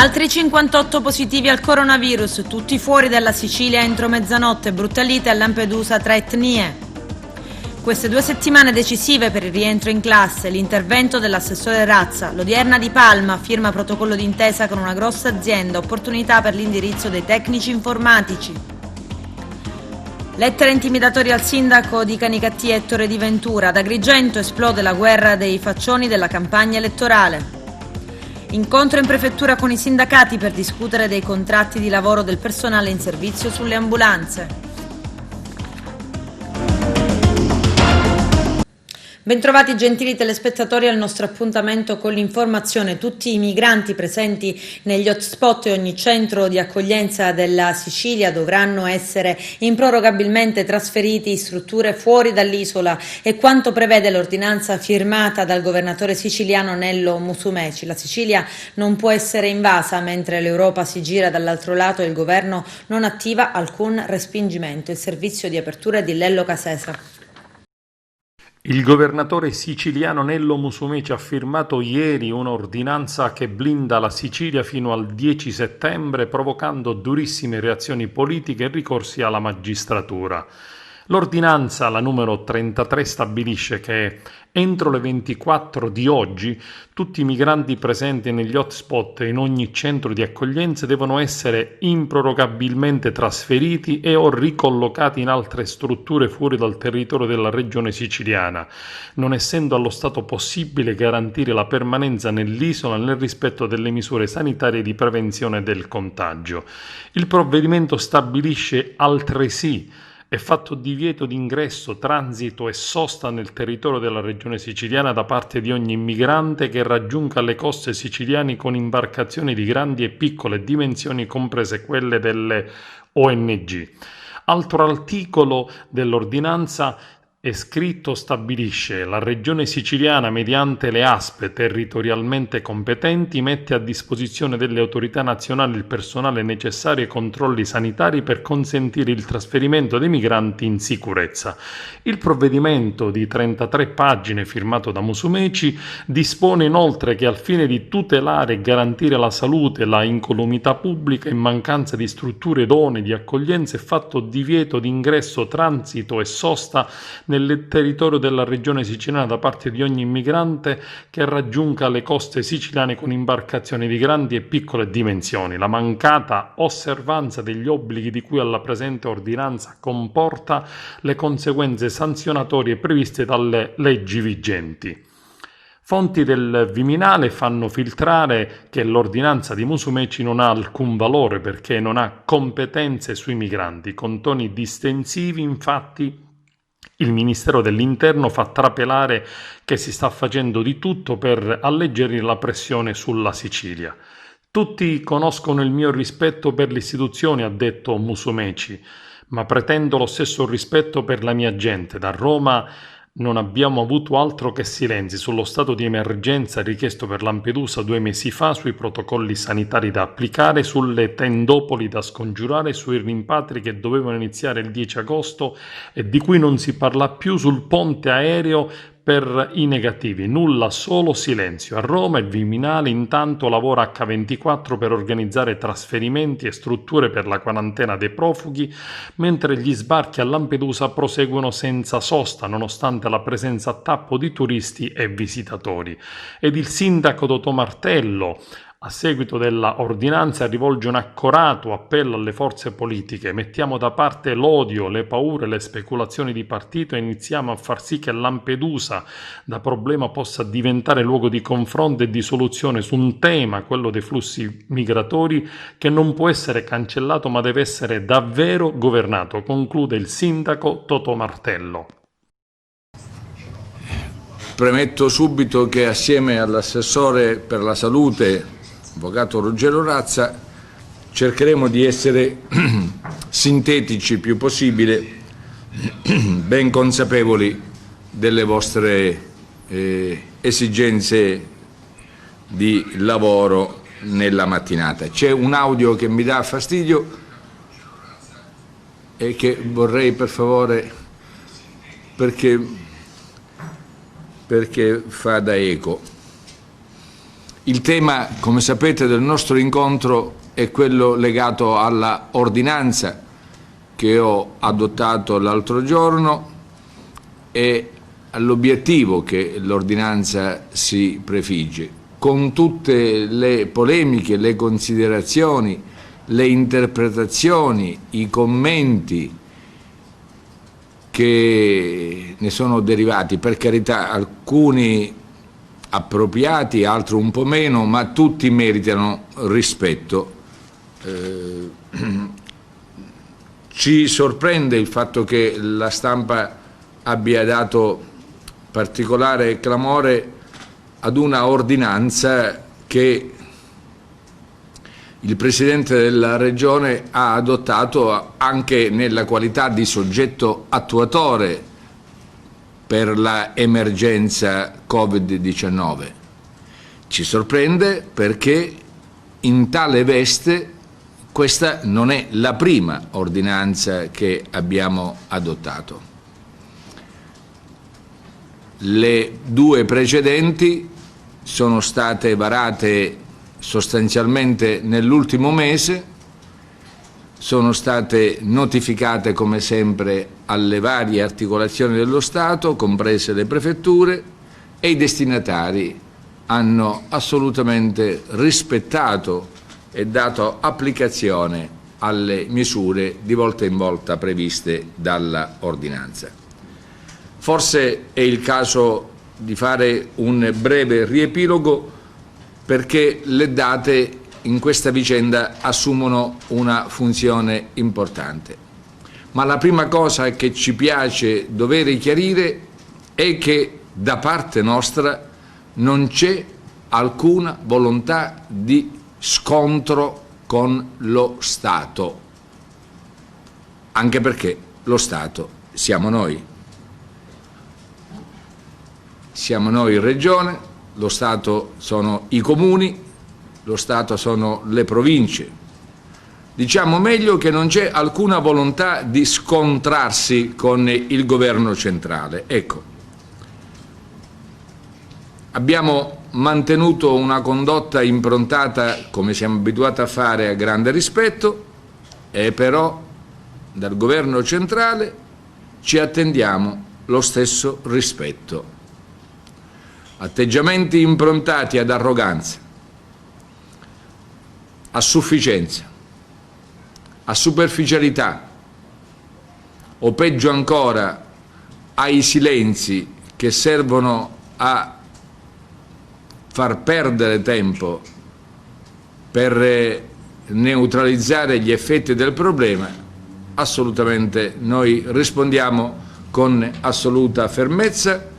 Altri 58 positivi al coronavirus, tutti fuori dalla Sicilia entro mezzanotte, brutta lite a Lampedusa tra etnie. Queste 2 settimane decisive per il rientro in classe, l'intervento dell'assessore Razza, l'odierna di Palma, firma protocollo d'intesa con una grossa azienda, opportunità per l'indirizzo dei tecnici informatici. Lettere intimidatorie al sindaco di Canicattì Ettore Di Ventura, ad Agrigento esplode la guerra dei faccioni della campagna elettorale. Incontro in prefettura con i sindacati per discutere dei contratti di lavoro del personale in servizio sulle ambulanze. Bentrovati gentili telespettatori al nostro appuntamento con l'informazione. Tutti i migranti presenti negli hotspot e ogni centro di accoglienza della Sicilia dovranno essere improrogabilmente trasferiti in strutture fuori dall'isola, e quanto prevede l'ordinanza firmata dal governatore siciliano Nello Musumeci. La Sicilia non può essere invasa mentre l'Europa si gira dall'altro lato e il governo non attiva alcun respingimento. Il servizio di apertura è di Lello Casesa. Il governatore siciliano Nello Musumeci ha firmato ieri un'ordinanza che blinda la Sicilia fino al 10 settembre, provocando durissime reazioni politiche e ricorsi alla magistratura. L'ordinanza, la numero 33, stabilisce che entro le 24 di oggi tutti i migranti presenti negli hotspot e in ogni centro di accoglienza devono essere improrogabilmente trasferiti e o ricollocati in altre strutture fuori dal territorio della regione siciliana, non essendo allo Stato possibile garantire la permanenza nell'isola nel rispetto delle misure sanitarie di prevenzione del contagio. Il provvedimento stabilisce altresì è fatto divieto di ingresso, transito e sosta nel territorio della regione siciliana da parte di ogni immigrante che raggiunga le coste siciliane con imbarcazioni di grandi e piccole dimensioni, comprese quelle delle ONG. Altro articolo dell'ordinanza è scritto stabilisce: la regione siciliana, mediante le ASP territorialmente competenti, mette a disposizione delle autorità nazionali il personale necessario ai controlli sanitari per consentire il trasferimento dei migranti in sicurezza. Il provvedimento di 33 pagine firmato da Musumeci dispone inoltre che al fine di tutelare e garantire la salute e la incolumità pubblica, in mancanza di strutture idonee di accoglienza, è fatto divieto di ingresso, transito e sosta nel territorio della regione siciliana da parte di ogni immigrante che raggiunga le coste siciliane con imbarcazioni di grandi e piccole dimensioni. La mancata osservanza degli obblighi di cui alla presente ordinanza comporta le conseguenze sanzionatorie previste dalle leggi vigenti. Fonti del Viminale fanno filtrare che l'ordinanza di Musumeci non ha alcun valore perché non ha competenze sui migranti. Con toni distensivi, infatti, il Ministero dell'Interno fa trapelare che si sta facendo di tutto per alleggerire la pressione sulla Sicilia. Tutti conoscono il mio rispetto per le istituzioni, ha detto Musumeci, ma pretendo lo stesso rispetto per la mia gente. Da Roma non abbiamo avuto altro che silenzi sullo stato di emergenza richiesto per Lampedusa 2 mesi fa, sui protocolli sanitari da applicare, sulle tendopoli da scongiurare, sui rimpatri che dovevano iniziare il 10 agosto e di cui non si parla più, sul ponte aereo per i negativi. Nulla, solo silenzio. A Roma il Viminale intanto lavora H24 per organizzare trasferimenti e strutture per la quarantena dei profughi, mentre gli sbarchi a Lampedusa proseguono senza sosta, nonostante la presenza a tappo di turisti e visitatori. Ed il sindaco Totò Martello, a seguito della ordinanza, rivolge un accorato appello alle forze politiche: mettiamo da parte l'odio, le paure, le speculazioni di partito e iniziamo a far sì che Lampedusa da problema possa diventare luogo di confronto e di soluzione su un tema, quello dei flussi migratori, che non può essere cancellato ma deve essere davvero governato, conclude il sindaco Totò Martello. Premetto subito che assieme all'assessore per la salute, avvocato Ruggero Razza, cercheremo di essere sintetici il più possibile, ben consapevoli delle vostre esigenze di lavoro nella mattinata. C'è un audio che mi dà fastidio e che vorrei per favore, perché fa da eco. Il tema, come sapete, del nostro incontro è quello legato alla ordinanza che ho adottato l'altro giorno e all'obiettivo che l'ordinanza si prefigge, con tutte le polemiche, le considerazioni, le interpretazioni, i commenti che ne sono derivati, per carità, alcuni appropriati, altri un po' meno, ma tutti meritano rispetto. Ci sorprende il fatto che la stampa abbia dato particolare clamore ad una ordinanza che il Presidente della Regione ha adottato anche nella qualità di soggetto attuatore per l'emergenza Covid-19. Ci sorprende perché in tale veste questa non è la prima ordinanza che abbiamo adottato. Le due precedenti sono state varate sostanzialmente nell'ultimo mese, sono state notificate come sempre alle varie articolazioni dello Stato, comprese le prefetture, e i destinatari hanno assolutamente rispettato e dato applicazione alle misure di volta in volta previste dalla ordinanza. Forse è il caso di fare un breve riepilogo perché le date in questa vicenda assumono una funzione importante. Ma la prima cosa che ci piace dover chiarire è che da parte nostra non c'è alcuna volontà di scontro con lo Stato, anche perché lo Stato siamo noi. Siamo noi in Regione, lo Stato sono i comuni, lo Stato sono le province. Diciamo meglio che non c'è alcuna volontà di scontrarsi con il governo centrale. Ecco, abbiamo mantenuto una condotta improntata, come siamo abituati a fare, a grande rispetto, e però dal governo centrale ci attendiamo lo stesso rispetto. Atteggiamenti improntati ad arroganza, a sufficienza, a superficialità o peggio ancora ai silenzi che servono a far perdere tempo per neutralizzare gli effetti del problema, assolutamente noi rispondiamo con assoluta fermezza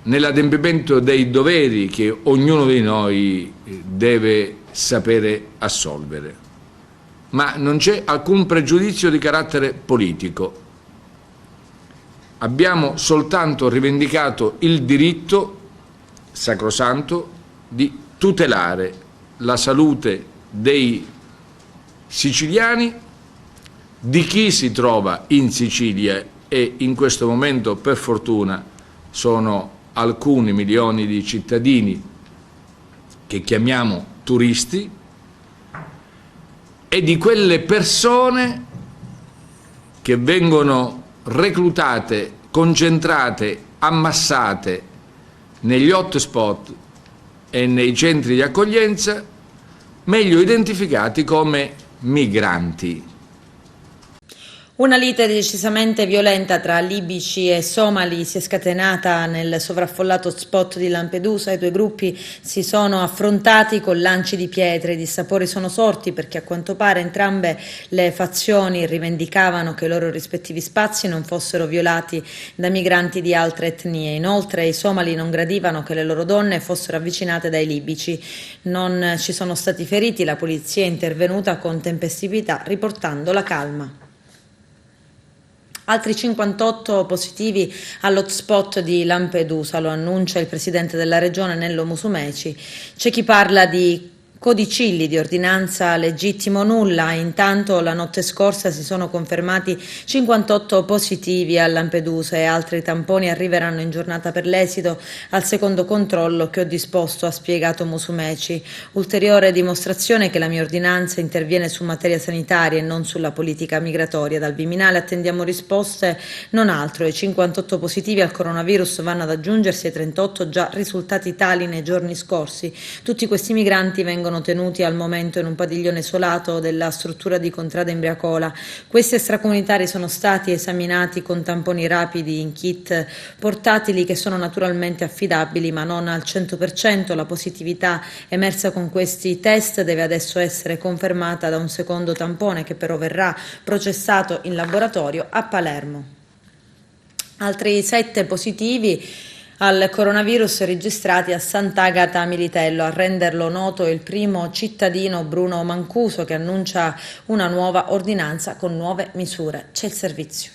nell'adempimento dei doveri che ognuno di noi deve sapere assolvere. Ma non c'è alcun pregiudizio di carattere politico. Abbiamo soltanto rivendicato il diritto sacrosanto di tutelare la salute dei siciliani, di chi si trova in Sicilia, e in questo momento per fortuna sono alcuni milioni di cittadini che chiamiamo turisti, e di quelle persone che vengono reclutate, concentrate, ammassate negli hotspot e nei centri di accoglienza, meglio identificati come migranti. Una lite decisamente violenta tra libici e somali si è scatenata nel sovraffollato hotspot di Lampedusa. I due gruppi si sono affrontati con lanci di pietre. I dissapori sono sorti perché a quanto pare entrambe le fazioni rivendicavano che i loro rispettivi spazi non fossero violati da migranti di altre etnie. Inoltre i somali non gradivano che le loro donne fossero avvicinate dai libici. Non ci sono stati feriti, la polizia è intervenuta con tempestività riportando la calma. Altri 58 positivi all'hotspot di Lampedusa, lo annuncia il presidente della regione Nello Musumeci. C'è chi parla di codicilli di ordinanza legittimo nulla. Intanto la notte scorsa si sono confermati 58 positivi a Lampedusa e altri tamponi arriveranno in giornata per l'esito al secondo controllo che ho disposto, ha spiegato Musumeci. Ulteriore dimostrazione che la mia ordinanza interviene su materia sanitaria e non sulla politica migratoria. Dal Viminale attendiamo risposte, non altro. I 58 positivi al coronavirus vanno ad aggiungersi ai 38 già risultati tali nei giorni scorsi. Tutti questi migranti vengono tenuti al momento in un padiglione isolato della struttura di Contrada Imbriacola. Questi extracomunitari sono stati esaminati con tamponi rapidi in kit portatili che sono naturalmente affidabili ma non al 100%. La positività emersa con questi test deve adesso essere confermata da un secondo tampone che però verrà processato in laboratorio a Palermo. Altri 7 positivi al coronavirus registrati a Sant'Agata Militello. A renderlo noto il primo cittadino Bruno Mancuso, che annuncia una nuova ordinanza con nuove misure. C'è il servizio.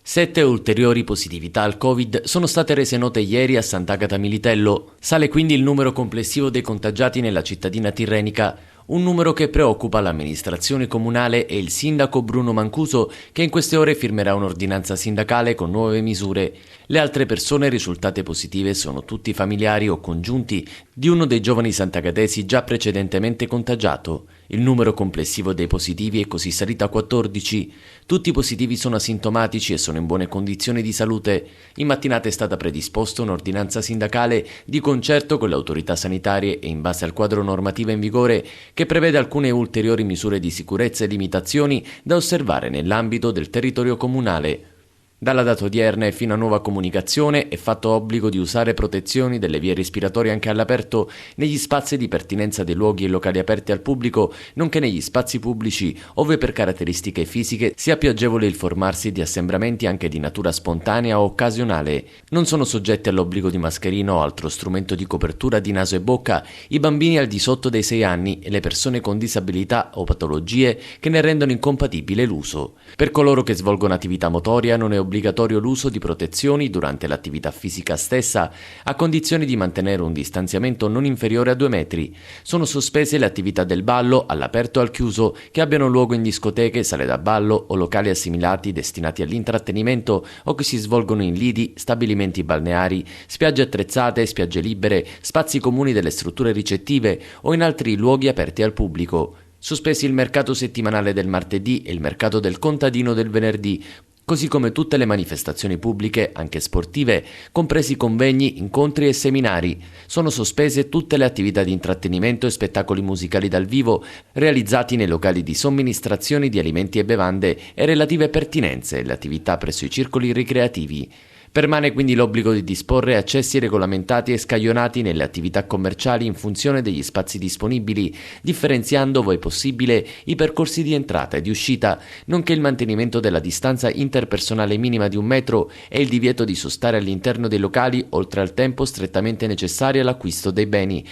7 ulteriori positività al Covid sono state rese note ieri a Sant'Agata Militello. Sale quindi il numero complessivo dei contagiati nella cittadina tirrenica, un numero che preoccupa l'amministrazione comunale e il sindaco Bruno Mancuso, che in queste ore firmerà un'ordinanza sindacale con nuove misure. Le altre persone risultate positive sono tutti familiari o congiunti di uno dei giovani sant'agatesi già precedentemente contagiato. Il numero complessivo dei positivi è così salito a 14. Tutti i positivi sono asintomatici e sono in buone condizioni di salute. In mattinata è stata predisposta un'ordinanza sindacale di concerto con le autorità sanitarie e in base al quadro normativo in vigore, che prevede alcune ulteriori misure di sicurezza e limitazioni da osservare nell'ambito del territorio comunale. Dalla data odierna e fino a nuova comunicazione è fatto obbligo di usare protezioni delle vie respiratorie anche all'aperto negli spazi di pertinenza dei luoghi e locali aperti al pubblico, nonché negli spazi pubblici ove per caratteristiche fisiche sia più agevole il formarsi di assembramenti anche di natura spontanea o occasionale. Non sono soggetti all'obbligo di mascherino o altro strumento di copertura di naso e bocca i bambini al di sotto dei 6 anni e le persone con disabilità o patologie che ne rendono incompatibile l'uso. Per coloro che svolgono attività motoria non è obbligatorio l'uso di protezioni durante l'attività fisica stessa, a condizione di mantenere un distanziamento non inferiore a 2 metri. Sono sospese le attività del ballo all'aperto o al chiuso che abbiano luogo in discoteche, sale da ballo o locali assimilati destinati all'intrattenimento o che si svolgono in lidi, stabilimenti balneari, spiagge attrezzate, spiagge libere, spazi comuni delle strutture ricettive o in altri luoghi aperti al pubblico. Sospesi il mercato settimanale del martedì e il mercato del contadino del venerdì, così come tutte le manifestazioni pubbliche, anche sportive, compresi convegni, incontri e seminari. Sono sospese tutte le attività di intrattenimento e spettacoli musicali dal vivo realizzati nei locali di somministrazione di alimenti e bevande e relative pertinenze e le attività presso i circoli ricreativi. Permane quindi l'obbligo di disporre accessi regolamentati e scaglionati nelle attività commerciali in funzione degli spazi disponibili, differenziando, ove possibile, i percorsi di entrata e di uscita, nonché il mantenimento della distanza interpersonale minima di 1 metro e il divieto di sostare all'interno dei locali oltre al tempo strettamente necessario all'acquisto dei beni,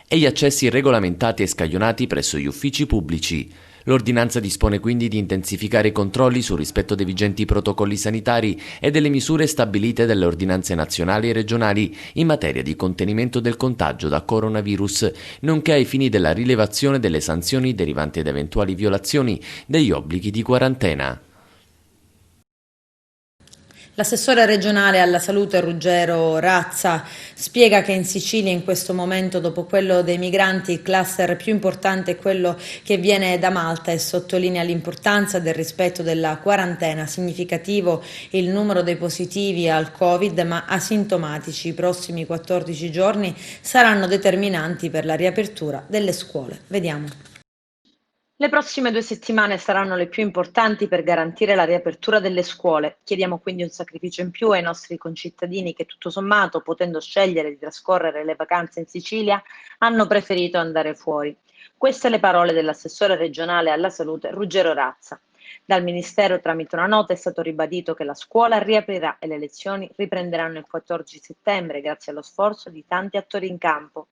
e gli accessi regolamentati e scaglionati presso gli uffici pubblici. L'ordinanza dispone quindi di intensificare i controlli sul rispetto dei vigenti protocolli sanitari e delle misure stabilite dalle ordinanze nazionali e regionali in materia di contenimento del contagio da coronavirus, nonché ai fini della rilevazione delle sanzioni derivanti da eventuali violazioni degli obblighi di quarantena. L'assessore regionale alla salute Ruggero Razza spiega che in Sicilia in questo momento, dopo quello dei migranti, il cluster più importante è quello che viene da Malta e sottolinea l'importanza del rispetto della quarantena. Significativo il numero dei positivi al Covid ma asintomatici. I prossimi 14 giorni saranno determinanti per la riapertura delle scuole. Vediamo. Le prossime 2 settimane saranno le più importanti per garantire la riapertura delle scuole. Chiediamo quindi un sacrificio in più ai nostri concittadini che, tutto sommato, potendo scegliere di trascorrere le vacanze in Sicilia, hanno preferito andare fuori. Queste le parole dell'assessore regionale alla salute Ruggero Razza. Dal Ministero, tramite una nota, è stato ribadito che la scuola riaprirà e le lezioni riprenderanno il 14 settembre grazie allo sforzo di tanti attori in campo.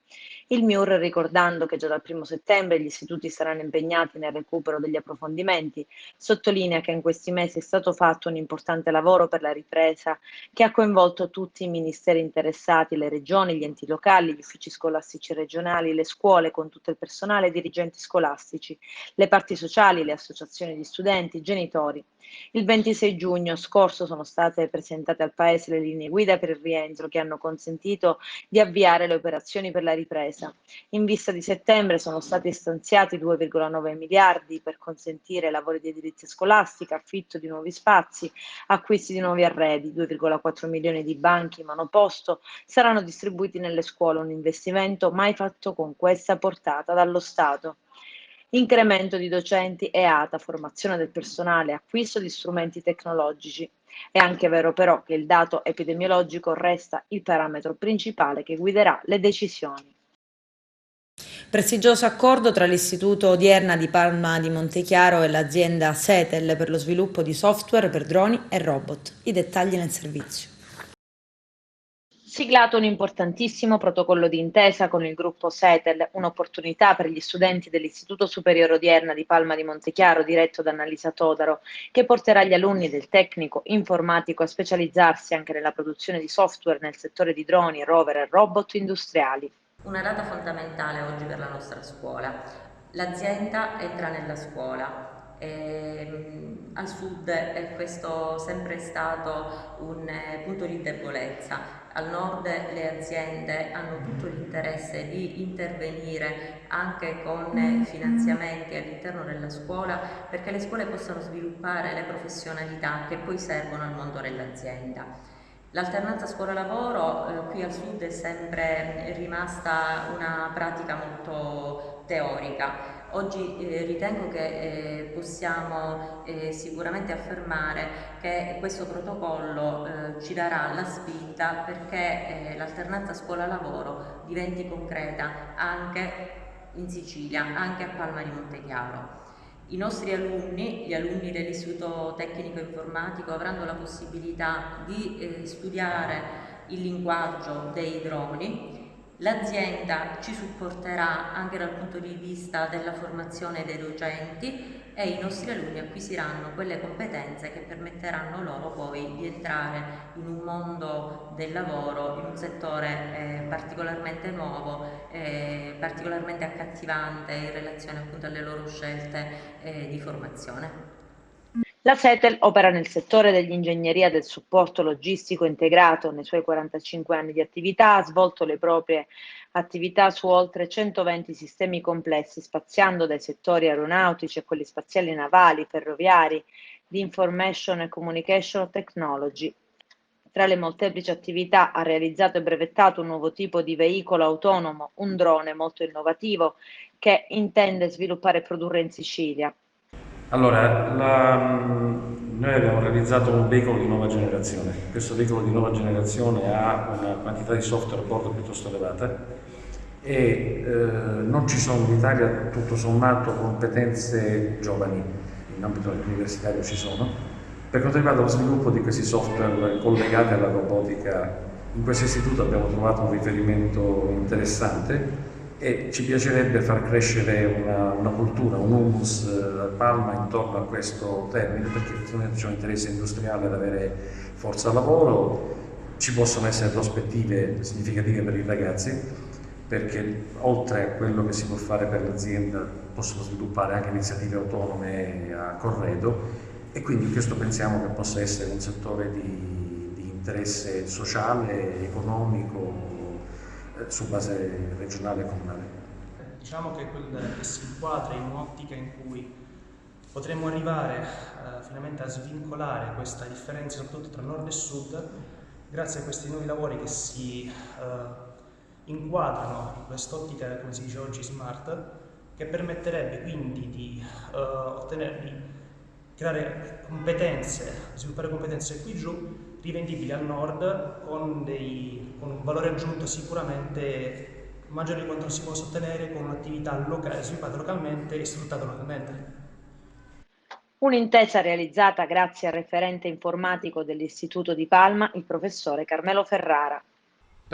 Il MIUR, ricordando che già dal 1° settembre gli istituti saranno impegnati nel recupero degli approfondimenti, sottolinea che in questi mesi è stato fatto un importante lavoro per la ripresa che ha coinvolto tutti i ministeri interessati, le regioni, gli enti locali, gli uffici scolastici regionali, le scuole con tutto il personale e i dirigenti scolastici, le parti sociali, le associazioni di studenti, i genitori. Il 26 giugno scorso sono state presentate al Paese le linee guida per il rientro che hanno consentito di avviare le operazioni per la ripresa. In vista di settembre sono stati stanziati 2,9 miliardi per consentire lavori di edilizia scolastica, affitto di nuovi spazi, acquisti di nuovi arredi, 2,4 milioni di banchi monoposto saranno distribuiti nelle scuole, un investimento mai fatto con questa portata dallo Stato. Incremento di docenti e ATA, formazione del personale, acquisto di strumenti tecnologici. È anche vero però che il dato epidemiologico resta il parametro principale che guiderà le decisioni. Prestigioso accordo tra l'Istituto Odierna di Palma di Montechiaro e l'azienda Setel per lo sviluppo di software per droni e robot. I dettagli nel servizio. Siglato un importantissimo protocollo d'intesa con il gruppo Setel, un'opportunità per gli studenti dell'Istituto Superiore Odierna di Palma di Montechiaro, diretto da Annalisa Todaro, che porterà gli alunni del tecnico informatico a specializzarsi anche nella produzione di software nel settore di droni, rover e robot industriali. Una data fondamentale oggi per la nostra scuola. L'azienda entra nella scuola. Al sud questo sempre è stato un punto di debolezza. Al nord le aziende hanno tutto l'interesse di intervenire anche con finanziamenti all'interno della scuola perché le scuole possano sviluppare le professionalità che poi servono al mondo dell'azienda. L'alternanza scuola-lavoro qui al sud è sempre rimasta una pratica molto teorica. Oggi ritengo che possiamo sicuramente affermare che questo protocollo ci darà la spinta perché l'alternanza scuola-lavoro diventi concreta anche in Sicilia, anche a Palma di Montechiaro. I nostri alunni, gli alunni dell'Istituto Tecnico Informatico, avranno la possibilità di studiare il linguaggio dei droni. L'azienda ci supporterà anche dal punto di vista della formazione dei docenti e i nostri alunni acquisiranno quelle competenze che permetteranno loro poi di entrare in un mondo del lavoro, in un settore particolarmente nuovo, particolarmente accattivante in relazione appunto alle loro scelte di formazione. La Setel opera nel settore dell'ingegneria del supporto logistico integrato. Nei suoi 45 anni di attività ha svolto le proprie attività su oltre 120 sistemi complessi, spaziando dai settori aeronautici a quelli spaziali navali, ferroviari, di Information and Communication Technology. Tra le molteplici attività ha realizzato e brevettato un nuovo tipo di veicolo autonomo, un drone molto innovativo che intende sviluppare e produrre in Sicilia. Allora, noi abbiamo realizzato un veicolo di nuova generazione. Questo veicolo di nuova generazione ha una quantità di software a bordo piuttosto elevata e non ci sono in Italia tutto sommato competenze giovani, in ambito universitario ci sono. Per quanto riguarda lo sviluppo di questi software collegati alla robotica, in questo istituto abbiamo trovato un riferimento interessante e ci piacerebbe far crescere una cultura, un humus a Palma intorno a questo termine, perché effettivamente c'è un interesse industriale ad avere forza lavoro, ci possono essere prospettive significative per i ragazzi, perché oltre a quello che si può fare per l'azienda possono sviluppare anche iniziative autonome a corredo e quindi questo pensiamo che possa essere un settore di interesse sociale, economico, su base regionale e comunale. Diciamo che si inquadra in un'ottica in cui potremmo arrivare finalmente a svincolare questa differenza soprattutto tra nord e sud grazie a questi nuovi lavori che si inquadrano in quest'ottica, come si dice oggi, smart, che permetterebbe quindi di creare competenze, sviluppare competenze qui giù rivendibili al nord con un valore aggiunto sicuramente maggiore di quanto si possa ottenere con un'attività sviluppata localmente e sfruttata localmente. Un'intesa realizzata grazie al referente informatico dell'Istituto di Palma, il professore Carmelo Ferrara.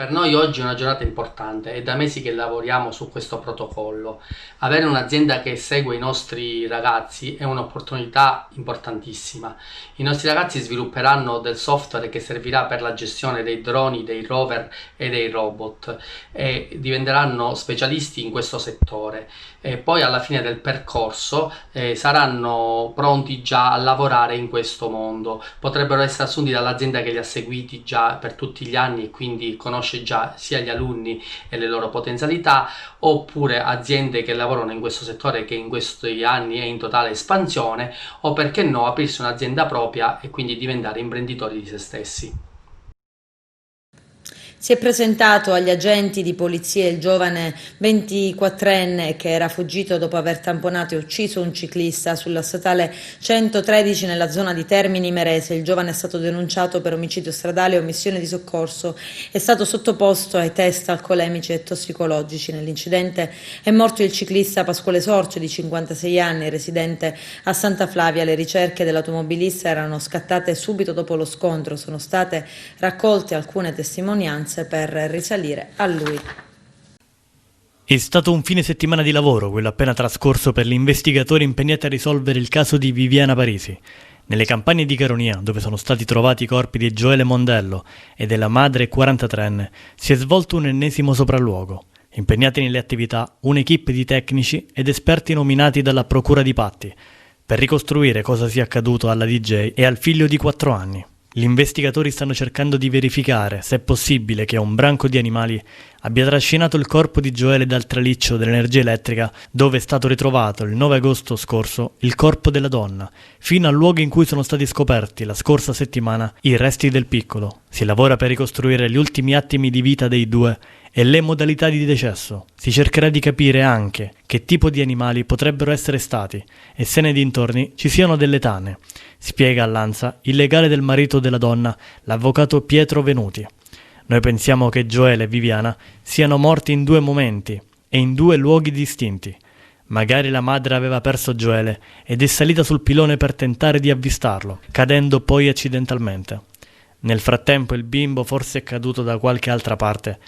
Per noi oggi è una giornata importante, è da mesi che lavoriamo su questo protocollo. Avere un'azienda che segue i nostri ragazzi è un'opportunità importantissima. I nostri ragazzi svilupperanno del software che servirà per la gestione dei droni, dei rover e dei robot e diventeranno specialisti in questo settore. E poi alla fine del percorso saranno pronti già a lavorare in questo mondo. Potrebbero essere assunti dall'azienda che li ha seguiti già per tutti gli anni e quindi conosce già sia gli alunni e le loro potenzialità, oppure aziende che lavorano in questo settore che in questi anni è in totale espansione, o perché no aprirsi un'azienda propria e quindi diventare imprenditori di se stessi. Si è presentato agli agenti di polizia il giovane 24enne che era fuggito dopo aver tamponato e ucciso un ciclista sulla statale 113 nella zona di Termini Imerese. Il giovane è stato denunciato per omicidio stradale e omissione di soccorso. È stato sottoposto ai test alcolemici e tossicologici. Nell'incidente è morto il ciclista Pasquale Sorcio, di 56 anni, residente a Santa Flavia. Le ricerche dell'automobilista erano scattate subito dopo lo scontro. Sono state raccolte alcune testimonianze per risalire a lui. È stato un fine settimana di lavoro quello appena trascorso per gli investigatori impegnati a risolvere il caso di Viviana Parisi. Nelle campagne di Caronia, dove sono stati trovati i corpi di Gioele Mondello e della madre 43enne, si è svolto un ennesimo sopralluogo. Impegnati nelle attività un'equipe di tecnici ed esperti nominati dalla Procura di Patti per ricostruire cosa sia accaduto alla DJ e al figlio di 4 anni. Gli investigatori stanno cercando di verificare se è possibile che un branco di animali abbia trascinato il corpo di Gioele dal traliccio dell'energia elettrica, dove è stato ritrovato il 9 agosto scorso il corpo della donna, fino al luogo in cui sono stati scoperti la scorsa settimana i resti del piccolo. Si lavora per ricostruire gli ultimi attimi di vita dei due e le modalità di decesso. Si cercherà di capire anche che tipo di animali potrebbero essere stati e se nei dintorni ci siano delle tane, spiega all'ANSA il legale del marito della donna, l'avvocato Pietro Venuti. Noi pensiamo che Gioele e Viviana siano morti in 2 momenti e in 2 luoghi distinti. Magari la madre aveva perso Gioele ed è salita sul pilone per tentare di avvistarlo, cadendo poi accidentalmente. Nel frattempo il bimbo forse è caduto da qualche altra parte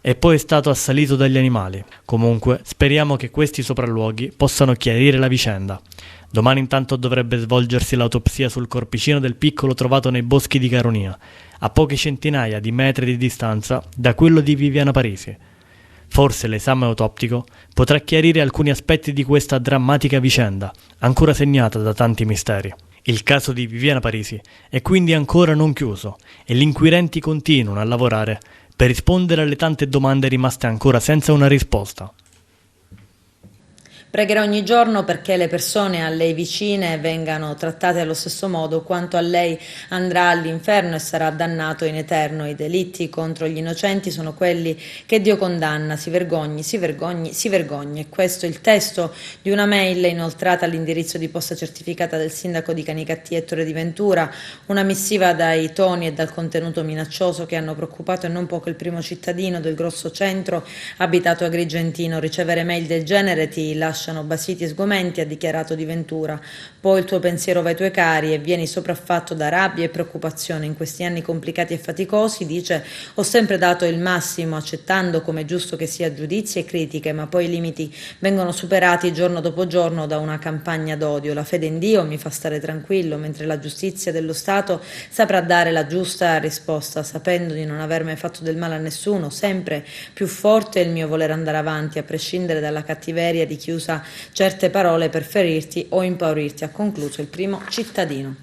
e poi è stato assalito dagli animali. Comunque, speriamo che questi sopralluoghi possano chiarire la vicenda. Domani intanto dovrebbe svolgersi l'autopsia sul corpicino del piccolo trovato nei boschi di Caronia, a poche centinaia di metri di distanza da quello di Viviana Parisi. Forse l'esame autoptico potrà chiarire alcuni aspetti di questa drammatica vicenda, ancora segnata da tanti misteri. Il caso di Viviana Parisi è quindi ancora non chiuso e gli inquirenti continuano a lavorare per rispondere alle tante domande rimaste ancora senza una risposta. Pregherà ogni giorno perché le persone a lei vicine vengano trattate allo stesso modo, quanto a lei andrà all'inferno e sarà dannato in eterno. I delitti contro gli innocenti sono quelli che Dio condanna. Si vergogni, si vergogni, si vergogni. E questo è il testo di una mail inoltrata all'indirizzo di posta certificata del sindaco di Canicattì Ettore Di Ventura, una missiva dai toni e dal contenuto minaccioso che hanno preoccupato e non poco il primo cittadino del grosso centro abitato Agrigentino. Ricevere mail del genere ti lasciano basiti e sgomenti, ha dichiarato Di Ventura. Poi il tuo pensiero va ai tuoi cari e vieni sopraffatto da rabbia e preoccupazione. In questi anni complicati e faticosi, dice, ho sempre dato il massimo, accettando come giusto che sia giudizi e critiche, ma poi i limiti vengono superati giorno dopo giorno da una campagna d'odio. La fede in Dio mi fa stare tranquillo, mentre la giustizia dello Stato saprà dare la giusta risposta, sapendo di non aver mai fatto del male a nessuno. Sempre più forte è il mio voler andare avanti, a prescindere dalla cattiveria di chi usa certe parole per ferirti o impaurirti, ha concluso il primo cittadino.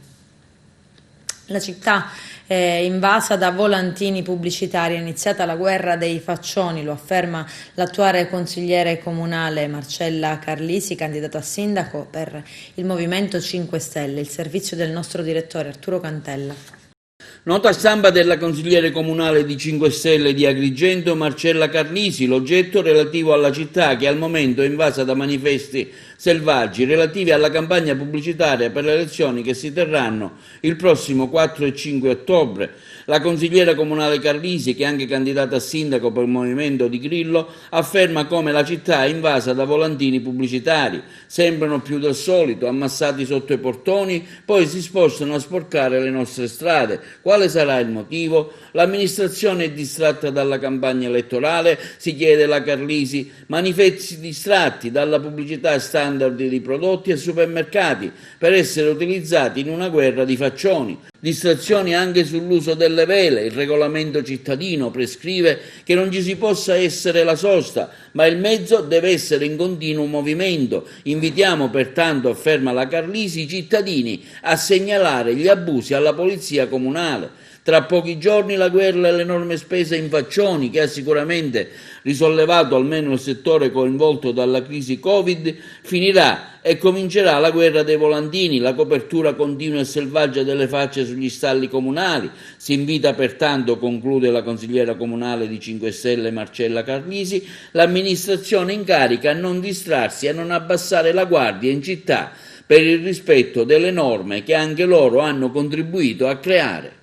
La città è invasa da volantini pubblicitari, è iniziata la guerra dei faccioni, lo afferma l'attuale consigliere comunale Marcella Carlisi, candidata a sindaco per il Movimento 5 Stelle. Il servizio del nostro direttore Arturo Cantella. Nota stampa della consigliere comunale di 5 Stelle di Agrigento Marcella Carlisi, l'oggetto relativo alla città che al momento è invasa da manifesti selvaggi relativi alla campagna pubblicitaria per le elezioni che si terranno il prossimo 4 e 5 ottobre. La consigliera comunale Carlisi, che è anche candidata a sindaco per il movimento di Grillo, afferma come la città è invasa da volantini pubblicitari, sembrano più del solito, ammassati sotto i portoni, poi si spostano a sporcare le nostre strade. Quale sarà il motivo? L'amministrazione è distratta dalla campagna elettorale, si chiede la Carlisi, manifesti distratti dalla pubblicità standard di prodotti e supermercati per essere utilizzati in una guerra di faccioni. Distrazioni anche sull'uso delle vele. Il regolamento cittadino prescrive che non ci si possa essere la sosta, ma il mezzo deve essere in continuo movimento. Invitiamo pertanto, afferma la Carlisi, i cittadini a segnalare gli abusi alla polizia comunale. Tra pochi giorni la guerra e l'enorme spesa in faccioni, che ha sicuramente risollevato almeno il settore coinvolto dalla crisi Covid, finirà e comincerà la guerra dei volantini, la copertura continua e selvaggia delle facce sugli stalli comunali. Si invita pertanto, conclude la consigliera comunale di 5 Stelle Marcella Carlisi, l'amministrazione in carica a non distrarsi e a non abbassare la guardia in città per il rispetto delle norme che anche loro hanno contribuito a creare.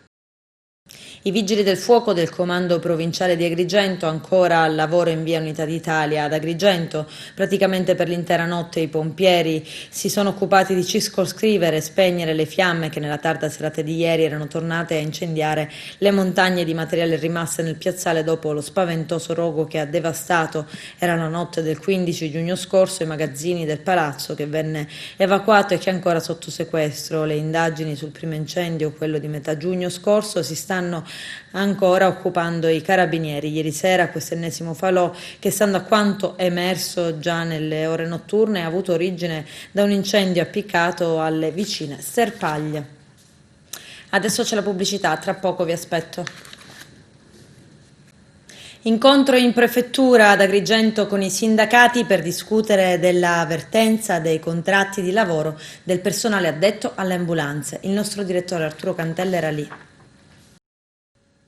I vigili del fuoco del comando provinciale di Agrigento ancora al lavoro in via Unità d'Italia. Ad Agrigento praticamente per l'intera notte i pompieri si sono occupati di circoscrivere e spegnere le fiamme che nella tarda serata di ieri erano tornate a incendiare le montagne di materiale rimaste nel piazzale dopo lo spaventoso rogo che ha devastato, era la notte del 15 giugno scorso, i magazzini del palazzo, che venne evacuato e che è ancora sotto sequestro. Le indagini sul primo incendio, quello di metà giugno scorso, si stanno ancora occupando i carabinieri. Ieri sera questo ennesimo falò, che stando a quanto emerso già nelle ore notturne, ha avuto origine da un incendio appiccato alle vicine sterpaglie. Adesso c'è la pubblicità, tra poco vi aspetto. Incontro in prefettura ad Agrigento con i sindacati per discutere della vertenza dei contratti di lavoro del personale addetto alle ambulanze. Il nostro direttore Arturo Cantella era lì.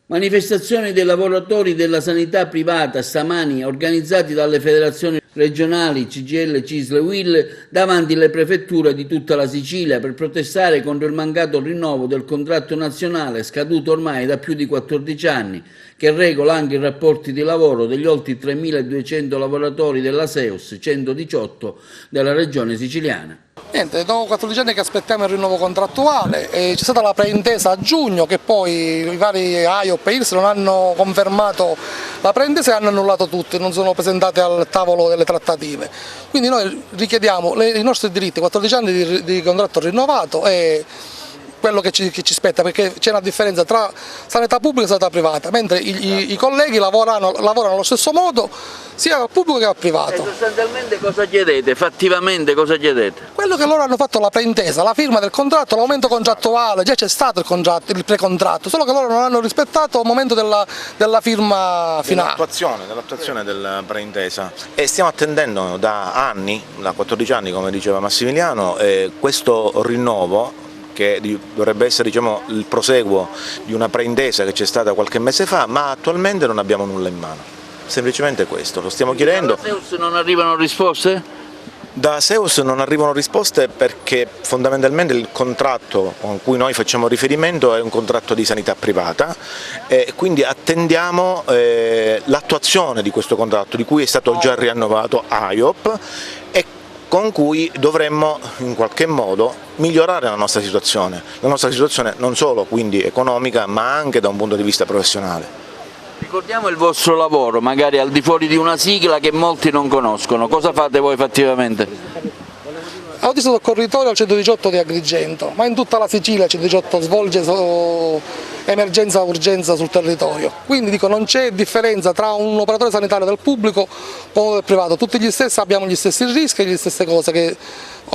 Manifestazioni dei lavoratori della sanità privata stamani organizzati dalle federazioni regionali CGIL, CISL e UIL davanti alle prefetture di tutta la Sicilia per protestare contro il mancato rinnovo del contratto nazionale scaduto ormai da più di 14 anni, che regola anche i rapporti di lavoro degli oltre 3.200 lavoratori della SEUS 118 della regione siciliana. Niente, dopo 14 anni che aspettiamo il rinnovo contrattuale, c'è stata la preintesa a giugno che poi i vari AIOP e IRS non hanno confermato la preintesa e hanno annullato tutti, non sono presentate al tavolo delle trattative. Quindi noi richiediamo i nostri diritti, 14 anni di contratto rinnovato e quello che ci spetta, perché c'è una differenza tra sanità pubblica e sanità privata, mentre i colleghi lavorano allo stesso modo sia al pubblico che al privato. E sostanzialmente cosa chiedete? Fattivamente cosa chiedete? Quello che loro hanno fatto la preintesa, la firma del contratto, l'aumento contrattuale, già c'è stato il precontratto, solo che loro non hanno rispettato al momento della firma finale. Dell'attuazione della preintesa, e stiamo attendendo da anni, da 14 anni come diceva Massimiliano, questo rinnovo che dovrebbe essere, diciamo, il proseguo di una preintesa che c'è stata qualche mese fa, ma attualmente non abbiamo nulla in mano. Semplicemente questo, lo stiamo chiedendo. Da SEUS non arrivano risposte? Da SEUS non arrivano risposte perché fondamentalmente il contratto con cui noi facciamo riferimento è un contratto di sanità privata e quindi attendiamo l'attuazione di questo contratto, di cui è stato già rinnovato AIOP e con cui dovremmo in qualche modo migliorare la nostra situazione non solo quindi economica ma anche da un punto di vista professionale. Ricordiamo il vostro lavoro, magari al di fuori di una sigla che molti non conoscono, cosa fate voi fattivamente? Autista soccorritore al 118 di Agrigento, ma in tutta la Sicilia il 118 svolge emergenza urgenza sul territorio, quindi dico non c'è differenza tra un operatore sanitario del pubblico o del privato, tutti gli stessi abbiamo gli stessi rischi e le stesse cose che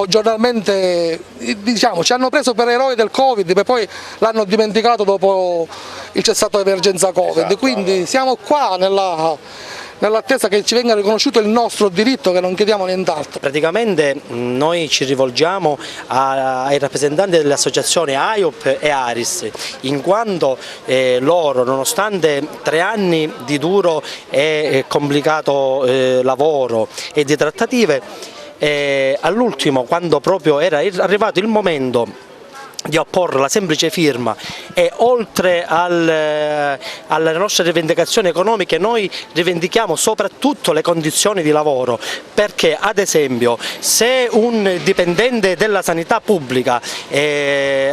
giornalmente diciamo, ci hanno preso per eroi del Covid e poi l'hanno dimenticato dopo il cessato emergenza Covid, esatto. Quindi siamo qua nell'attesa che ci venga riconosciuto il nostro diritto, che non chiediamo nient'altro. Praticamente noi ci rivolgiamo ai rappresentanti delle associazioni AIOP e ARIS, in quanto loro, nonostante 3 anni di duro e complicato lavoro e di trattative, all'ultimo, quando proprio era arrivato il momento di apporre la semplice firma e oltre alle nostre rivendicazioni economiche noi rivendichiamo soprattutto le condizioni di lavoro, perché ad esempio se un dipendente della sanità pubblica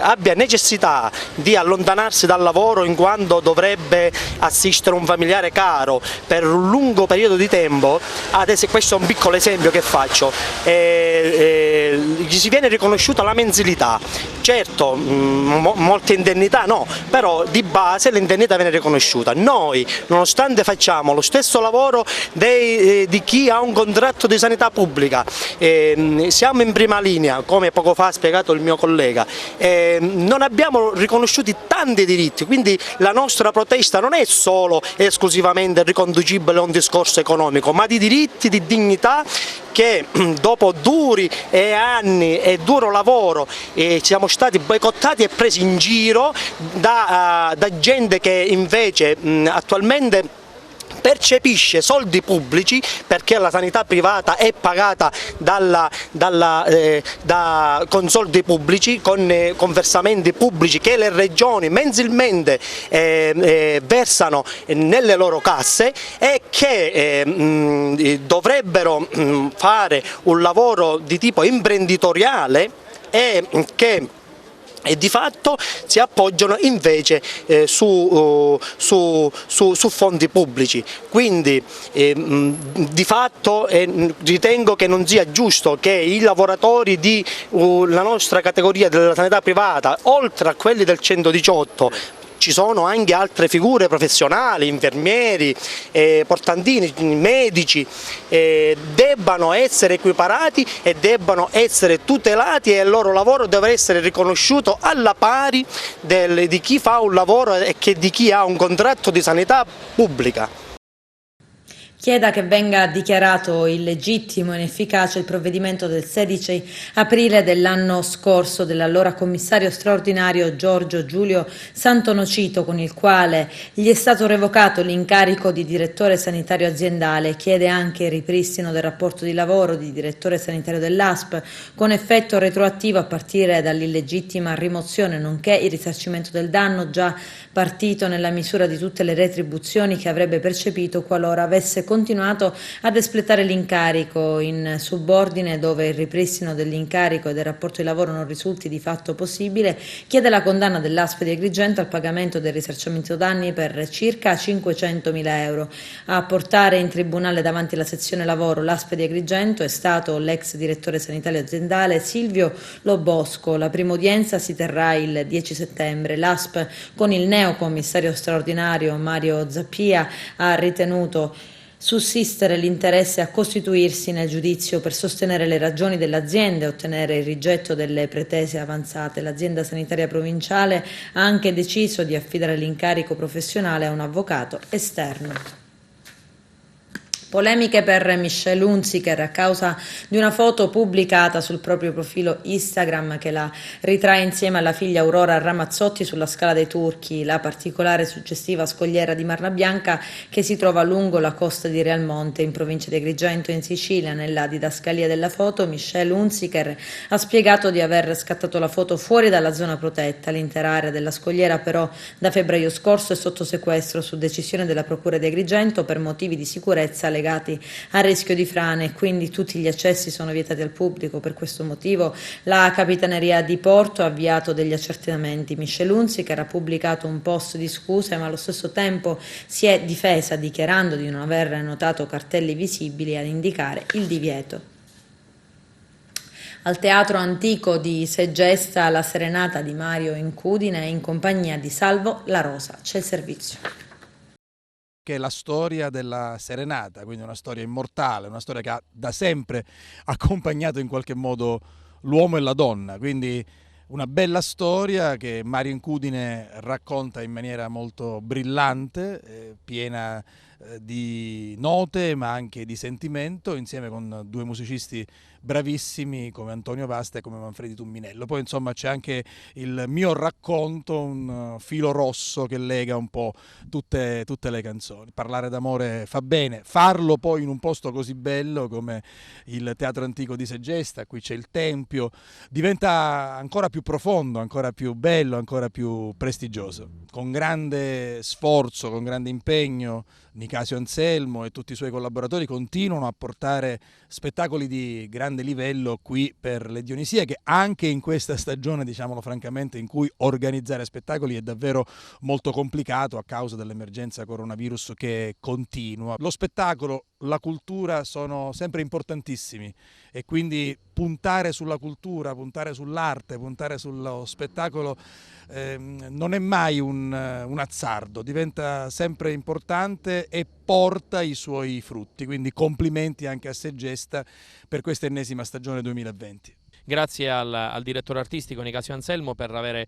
abbia necessità di allontanarsi dal lavoro in quanto dovrebbe assistere un familiare caro per un lungo periodo di tempo, questo è un piccolo esempio che faccio, gli si viene riconosciuta la mensilità. Certo, molte indennità no, però di base l'indennità viene riconosciuta. Noi, nonostante facciamo lo stesso lavoro di chi ha un contratto di sanità pubblica, siamo in prima linea, come poco fa ha spiegato il mio collega, non abbiamo riconosciuti tanti diritti, quindi la nostra protesta non è solo e esclusivamente riconducibile a un discorso economico, ma di diritti, di dignità, che dopo duri anni e duro lavoro siamo stati boicottati e presi in giro da gente che invece attualmente percepisce soldi pubblici, perché la sanità privata è pagata con soldi pubblici, con versamenti pubblici che le regioni mensilmente versano nelle loro casse e che dovrebbero fare un lavoro di tipo imprenditoriale e di fatto si appoggiano invece su fondi pubblici. Quindi di fatto ritengo che non sia giusto che i lavoratori della nostra categoria della sanità privata, oltre a quelli del 118, ci sono anche altre figure professionali, infermieri, portantini, medici, debbano essere equiparati e debbano essere tutelati e il loro lavoro deve essere riconosciuto alla pari di chi fa un lavoro e di chi ha un contratto di sanità pubblica. Chieda che venga dichiarato illegittimo e inefficace il provvedimento del 16 aprile dell'anno scorso dell'allora commissario straordinario Giorgio Giulio Santonocito, con il quale gli è stato revocato l'incarico di direttore sanitario aziendale. Chiede anche il ripristino del rapporto di lavoro di direttore sanitario dell'ASP con effetto retroattivo a partire dall'illegittima rimozione, nonché il risarcimento del danno già partito nella misura di tutte le retribuzioni che avrebbe percepito qualora avesse continuato ad espletare l'incarico in subordine, dove il ripristino dell'incarico e del rapporto di lavoro non risulti di fatto possibile. Chiede la condanna dell'ASP di Agrigento al pagamento del risarcimento danni per circa 500.000 euro. A portare in tribunale davanti alla sezione lavoro l'ASP di Agrigento è stato l'ex direttore sanitario aziendale Silvio Lobosco. La prima udienza si terrà il 10 settembre. L'ASP, con il neo commissario straordinario Mario Zappia, ha ritenuto sussistere l'interesse a costituirsi nel giudizio per sostenere le ragioni dell'azienda e ottenere il rigetto delle pretese avanzate. L'azienda sanitaria provinciale ha anche deciso di affidare l'incarico professionale a un avvocato esterno. Polemiche per Michelle Hunziker a causa di una foto pubblicata sul proprio profilo Instagram che la ritrae insieme alla figlia Aurora Ramazzotti sulla Scala dei Turchi, la particolare suggestiva scogliera di Marna Bianca che si trova lungo la costa di Realmonte in provincia di Agrigento in Sicilia. Nella didascalia della foto Michelle Hunziker ha spiegato di aver scattato la foto fuori dalla zona protetta. L'intera area della scogliera però da febbraio scorso è sotto sequestro su decisione della Procura di Agrigento per motivi di sicurezza legati al rischio di frane e quindi tutti gli accessi sono vietati al pubblico. Per questo motivo la Capitaneria di Porto ha avviato degli accertamenti. Michelle Hunziker ha pubblicato un post di scuse, ma allo stesso tempo si è difesa dichiarando di non aver notato cartelli visibili ad indicare il divieto. Al Teatro Antico di Segesta la serenata di Mario Incudine in compagnia di Salvo La Rosa. C'è il servizio. Che è la storia della serenata, quindi una storia immortale, una storia che ha da sempre accompagnato in qualche modo l'uomo e la donna, quindi una bella storia che Mario Incudine racconta in maniera molto brillante, piena di note ma anche di sentimento, insieme con due musicisti bravissimi come Antonio Vasta e come Manfredi Tumminello. Poi insomma c'è anche il mio racconto, un filo rosso che lega un po' tutte le canzoni. Parlare d'amore fa bene, farlo poi in un posto così bello come il Teatro Antico di Segesta, qui c'è il Tempio, diventa ancora più profondo, ancora più bello, ancora più prestigioso. Con grande sforzo, con grande impegno, Nicasio Anselmo e tutti i suoi collaboratori continuano a portare spettacoli di grande livello qui per le Dionisiache, anche in questa stagione, diciamolo francamente, in cui organizzare spettacoli è davvero molto complicato a causa dell'emergenza coronavirus che continua. Lo spettacolo, la cultura sono sempre importantissimi e quindi puntare sulla cultura, puntare sull'arte, puntare sullo spettacolo non è mai un azzardo, diventa sempre importante e porta i suoi frutti, quindi complimenti anche a Segesta per questa ennesima stagione 2020. Grazie al direttore artistico Nicasio Anselmo per aver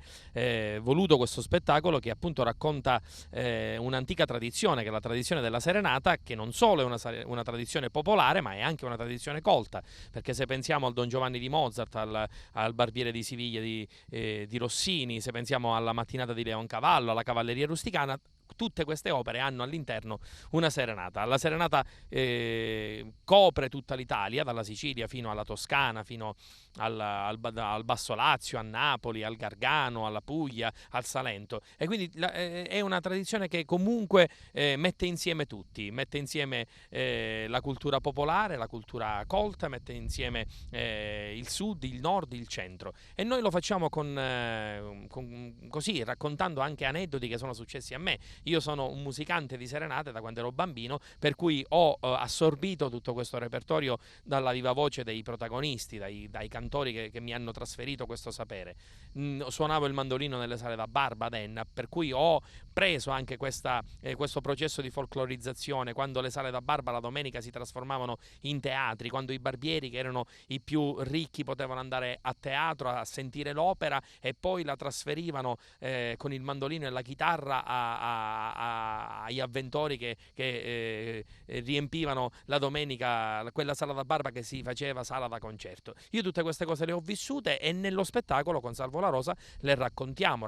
voluto questo spettacolo che appunto racconta un'antica tradizione, che è la tradizione della serenata, che non solo è una tradizione popolare ma è anche una tradizione colta, perché se pensiamo al Don Giovanni di Mozart, al Barbiere di Siviglia di Rossini, se pensiamo alla Mattinata di Leoncavallo, alla Cavalleria Rusticana, tutte queste opere hanno all'interno una serenata. La serenata copre tutta l'Italia, dalla Sicilia fino alla Toscana, fino al Basso Lazio, a Napoli, al Gargano, alla Puglia, al Salento, e quindi è una tradizione che comunque mette insieme tutti, mette insieme la cultura popolare, la cultura colta, mette insieme il sud, il nord, il centro, e noi lo facciamo così, raccontando anche aneddoti che sono successi a me. Io sono un musicante di serenate da quando ero bambino, per cui ho assorbito tutto questo repertorio dalla viva voce dei protagonisti, dai cantori che mi hanno trasferito questo sapere. Suonavo il mandolino nelle sale da Barba ad Enna, per cui ho preso anche questo processo di folclorizzazione, quando le sale da Barba la domenica si trasformavano in teatri, quando i barbieri, che erano i più ricchi, potevano andare a teatro a sentire l'opera e poi la trasferivano con il mandolino e la chitarra agli avventori che riempivano la domenica quella sala da Barba che si faceva sala da concerto. Io tutte queste cose le ho vissute e nello spettacolo con Salvo La Rosa le raccontiamo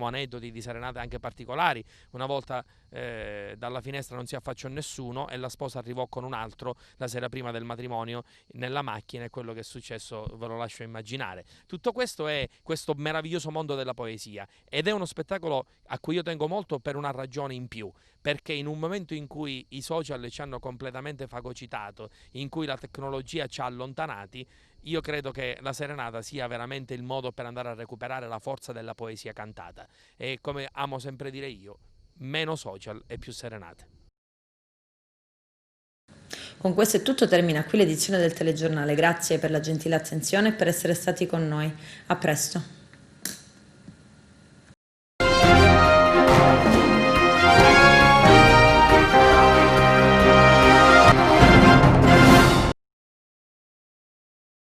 aneddoti di serenate anche particolari. Una volta dalla finestra non si affacciò nessuno e la sposa arrivò con un altro la sera prima del matrimonio nella macchina, e quello che è successo ve lo lascio immaginare. Tutto questo è questo meraviglioso mondo della poesia, ed è uno spettacolo a cui io tengo molto per una ragione in più, perché in un momento in cui i social ci hanno completamente fagocitato, in cui la tecnologia ci ha allontanati, io credo che la serenata sia veramente il modo per andare a recuperare la forza della poesia cantata, e come amo sempre dire io, meno social e più serenate. Con questo è tutto, termina qui l'edizione del telegiornale. Grazie per la gentile attenzione e per essere stati con noi. A presto.